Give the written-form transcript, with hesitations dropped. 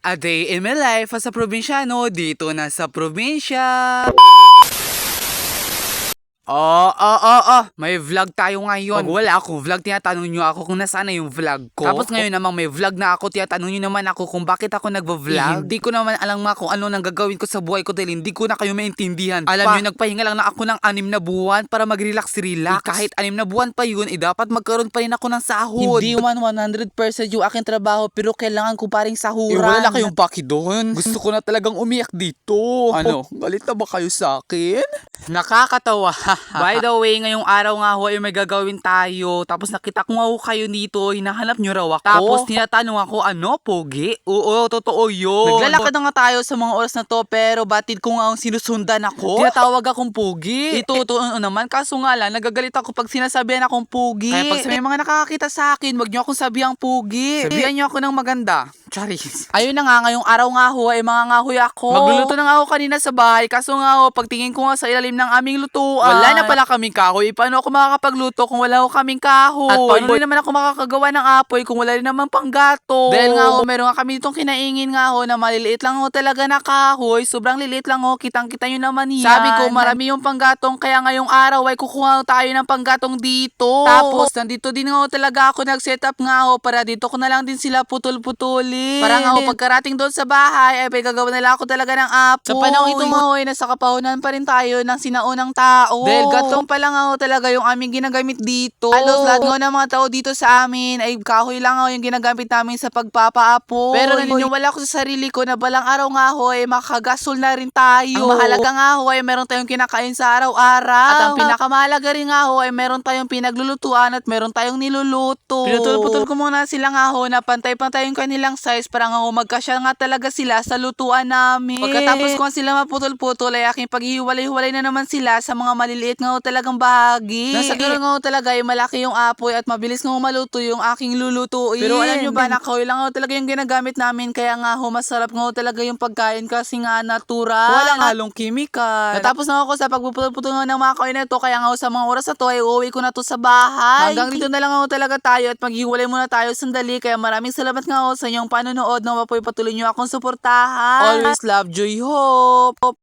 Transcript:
A day in my life as a probinsyano dito na sa probinsya. May vlog tayo ngayon. Pag wala akong vlog, tinatanong nyo ako kung nasaan na yung vlog ko. Tapos ngayon namang may vlog na ako, tinatanong nyo naman ako kung bakit ako nagva-vlog. Hindi ko naman alam kung ano nang gagawin ko sa buhay ko dahil hindi ko na kayo maintindihan. Alam nyo, nagpahinga lang na ako ng 6 na buwan para mag-relax. Kahit 6 na buwan pa yun, dapat magkaroon pa rin ako ng sahod. Hindi man 100% yung aking trabaho, pero kailangan ko pa rin sahuran. Wala kayong paki doon. Gusto ko na talagang umiyak dito. Ano, galit na ba kayo sa akin? Nakakatawa. By the way, ngayong araw nga ho ay may gagawin tayo. Tapos nakita ko nga ho kayo dito, hinahanap nyo raw ako. Tapos tinatanong ako, ano, pogi? Oo, totoo yun. Naglalakad na nga tayo sa mga oras na to, pero batid ko nga ang sinusundan ako. Tinatawag akong pogi. Ito naman, kaso nga lang, nagagalit ako pag sinasabihan akong pugi. Kaya pag sa may mga nakakakita sa akin, wag nyo akong sabihang pugi. Sabihan nyo ako ng maganda. Charis. Ayun na nga, ngayong araw nga ho ay mga ngahoy ako. Magluluto na nga ako kanina sa bahay, kaso nga ho, pagtingin ko nga sa ilalim ng aming lutuan, Wala na pala kaming kahoy. Paano ako makakapagluto kung wala ho kaming kahoy? At paano rin naman ako makakagawa ng apoy kung wala rin naman panggato? Dahil nga ho, meron nga kami ditong kinaingin nga ho na maliliit lang ho talaga na kahoy. Sobrang liliit lang ho, kitang-kita nyo naman yan. Sabi ko, marami yung panggatong, kaya ngayong araw ay kukuha tayo ng panggatong dito. Tapos, nandito din nga ho talaga ako nag-set up nga ho para dito ko na lang din sila putol-putulin. Para nga ho, pagkarating doon sa bahay, ay gagawa nila ako talaga ng apoy. Sa panahon ito nga ho, ay nasa kapahunan pa rin tayo ng sinaunang tao. Dahil gatong pa lang ho talaga yung aming ginagamit dito. Halos lahat nga ng mga tao dito sa amin ay kahoy lang ho yung ginagamit namin sa pagpapaapoy. Pero naniniwala ko sa sarili ko na balang araw nga ho ay makagasol na rin tayo. Ang mahalaga nga ho ay meron tayong kinakain sa araw-araw. At ang pinakamahalaga rin nga ho ay meron tayong pinaglulutuan at meron tayong niluluto. Pinutol-putol ko muna sila nga ho na pantay-pantay yung kanilang size para nga ho magkasya nga talaga sila sa lutuan namin. Pagkatapos ko sila maputol-putol ay aking paghihiwalay-hiwalay na naman sila sa mga maliliit nga ho talagang bahagi. Nasa gano'n nga ho talaga ay malaki yung apoy at mabilis nga ho maluto yung aking lulutuin. Pero alam nyo ba, nakahoy lang ho talaga yung ginagamit namin, kaya nga ho masarap nga ho talaga yung pagkain kasi nga natural. Walang halong kimikal. Natapos na ako sa pagpuputol-putol ng mga kahoy na ito, kaya nga ho sa mga oras na to ay uuwi ko na to sa bahay. Hanggang dito na lang ho talaga tayo at maghiwalay muna tayo sandali, kaya maraming salamat nga ho sa inyong panonood na patuloy nyo akong suportahan. Always love, joy, hope.